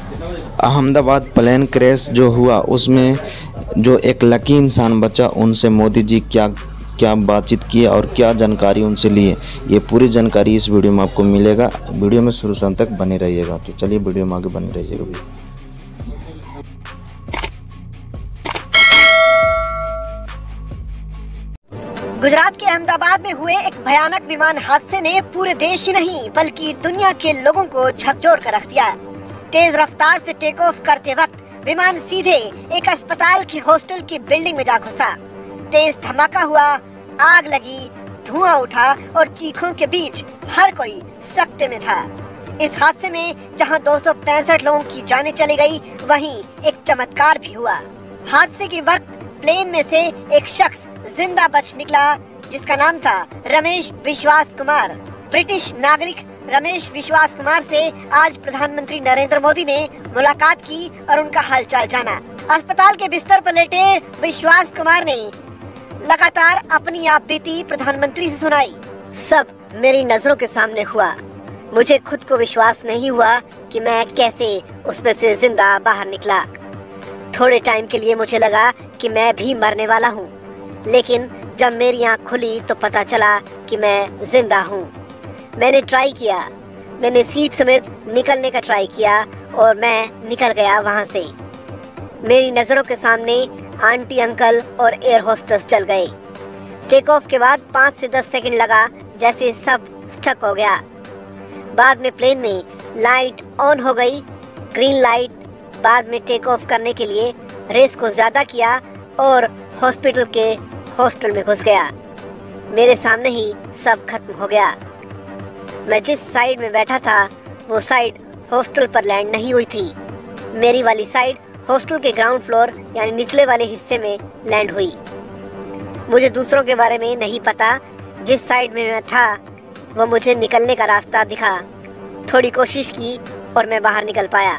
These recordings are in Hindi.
अहमदाबाद प्लेन क्रैश जो हुआ उसमें जो एक लकी इंसान बचा, उनसे मोदी जी क्या क्या बातचीत किए और क्या जानकारी उनसे लिए, ये पूरी जानकारी इस वीडियो में आपको मिलेगा। वीडियो में शुरू से अंत तक बने रहिएगा। तो चलिए वीडियो में आगे बने रहिएगा भी। गुजरात के अहमदाबाद में हुए एक भयानक विमान हादसे ने पूरे देश ही नहीं बल्कि दुनिया के लोगों को झकझोर कर रख दिया। तेज रफ्तार से टेक ऑफ करते वक्त विमान सीधे एक अस्पताल की हॉस्टल की बिल्डिंग में जा घुसा। तेज धमाका हुआ, आग लगी, धुआं उठा और चीखों के बीच हर कोई सकते में था। इस हादसे में जहां 265 लोगों की जानें चली गई, वहीं एक चमत्कार भी हुआ। हादसे के वक्त प्लेन में से एक शख्स जिंदा बच निकला, जिसका नाम था रमेश विश्वास कुमार। ब्रिटिश नागरिक रमेश विश्वास कुमार से आज प्रधानमंत्री नरेंद्र मोदी ने मुलाकात की और उनका हालचाल जाना। अस्पताल के बिस्तर पर लेटे विश्वास कुमार ने लगातार अपनी आप बीती प्रधानमंत्री से सुनाई। सब मेरी नजरों के सामने हुआ। मुझे खुद को विश्वास नहीं हुआ कि मैं कैसे उसमें से जिंदा बाहर निकला। थोड़े टाइम के लिए मुझे लगा कि मैं भी मरने वाला हूँ, लेकिन जब मेरी आँख खुली तो पता चला कि मैं जिंदा हूँ। मैंने ट्राई किया, मैंने सीट समेत निकलने का ट्राई किया और मैं निकल गया वहाँ से। मेरी नज़रों के सामने आंटी अंकल और एयर होस्टेस चल गए। टेक ऑफ के बाद 5 से 10 सेकंड लगा, जैसे सब स्टक हो गया। बाद में प्लेन में लाइट ऑन हो गई, ग्रीन लाइट। बाद में टेक ऑफ करने के लिए रेस को ज़्यादा किया और हॉस्पिटल के हॉस्टल में घुस गया। मेरे सामने ही सब खत्म हो गया। मैं जिस साइड में बैठा था वो साइड हॉस्टल पर लैंड नहीं हुई थी। मेरी वाली साइड हॉस्टल के ग्राउंड फ्लोर यानी निचले वाले हिस्से में लैंड हुई। मुझे दूसरों के बारे में नहीं पता। जिस साइड में मैं था वो मुझे निकलने का रास्ता दिखा। थोड़ी कोशिश की और मैं बाहर निकल पाया।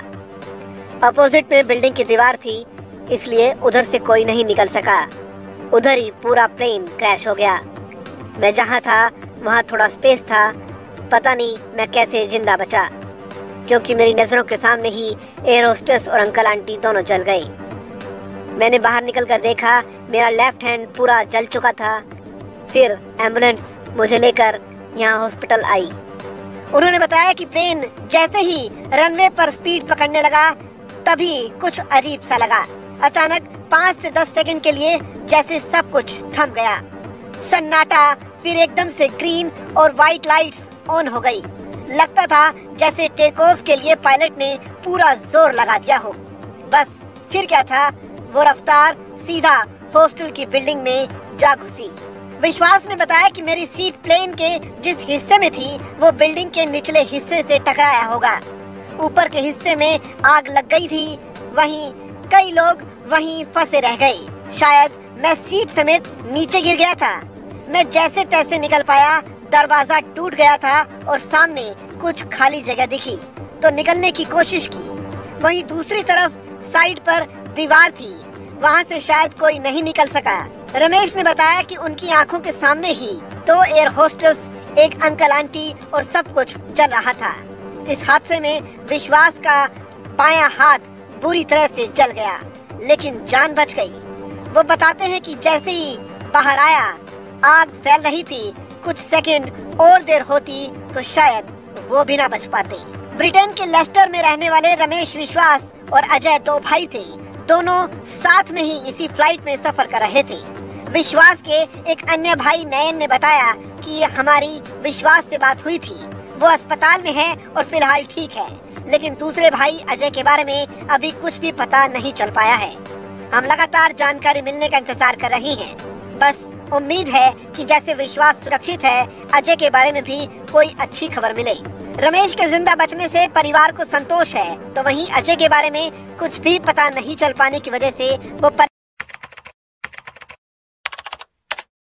अपोजिट में बिल्डिंग की दीवार थी, इसलिए उधर से कोई नहीं निकल सका। उधर ही पूरा प्लेन क्रैश हो गया। मैं जहाँ था वहाँ थोड़ा स्पेस था। पता नहीं मैं कैसे जिंदा बचा, क्योंकि मेरी नज़रों के सामने ही एयर होस्टेस और अंकल आंटी दोनों जल गए। मैंने बाहर निकल कर देखा, मेरा लेफ्ट हैंड पूरा जल चुका था। फिर एम्बुलेंस मुझे लेकर यहाँ हॉस्पिटल आई। उन्होंने बताया कि प्लेन जैसे ही रनवे पर स्पीड पकड़ने लगा, तभी कुछ अजीब सा लगा। अचानक 5 से 10 सेकंड के लिए जैसे सब कुछ थम गया। सन्नाटा, फिर एकदम से ग्रीन और व्हाइट लाइट्स ऑन हो गई। लगता था जैसे टेक ऑफ के लिए पायलट ने पूरा जोर लगा दिया हो। बस फिर क्या था, वो रफ्तार सीधा हॉस्टल की बिल्डिंग में जा घुसी। विश्वास ने बताया कि मेरी सीट प्लेन के जिस हिस्से में थी वो बिल्डिंग के निचले हिस्से से टकराया होगा। ऊपर के हिस्से में आग लग गई थी, वहीं कई लोग वहीं फंसे रह गए। शायद मैं सीट समेत नीचे गिर गया था। मैं जैसे तैसे निकल पाया। दरवाजा टूट गया था और सामने कुछ खाली जगह दिखी तो निकलने की कोशिश की। वहीं दूसरी तरफ साइड पर दीवार थी, वहां से शायद कोई नहीं निकल सका। रमेश ने बताया कि उनकी आंखों के सामने ही 2 एयर होस्टेस, एक अंकल आंटी और सब कुछ जल रहा था। इस हादसे में विश्वास का बायां हाथ बुरी तरह से जल गया, लेकिन जान बच गई। वो बताते हैं कि जैसे ही बाहर आया, आग फैल रही थी। कुछ सेकंड और देर होती तो शायद वो भी ना बच पाते। ब्रिटेन के लेस्टर में रहने वाले रमेश विश्वास और अजय 2 भाई थे। दोनों साथ में ही इसी फ्लाइट में सफर कर रहे थे। विश्वास के एक अन्य भाई नयन ने बताया कि हमारी विश्वास से बात हुई थी। वो अस्पताल में है और फिलहाल ठीक है, लेकिन दूसरे भाई अजय के बारे में अभी कुछ भी पता नहीं चल पाया है। हम लगातार जानकारी मिलने का इंतजार कर रहे हैं। बस उम्मीद है कि जैसे विश्वास सुरक्षित है, अजय के बारे में भी कोई अच्छी खबर मिले। रमेश के जिंदा बचने से परिवार को संतोष है, तो वहीं अजय के बारे में कुछ भी पता नहीं चल पाने की वजह से वो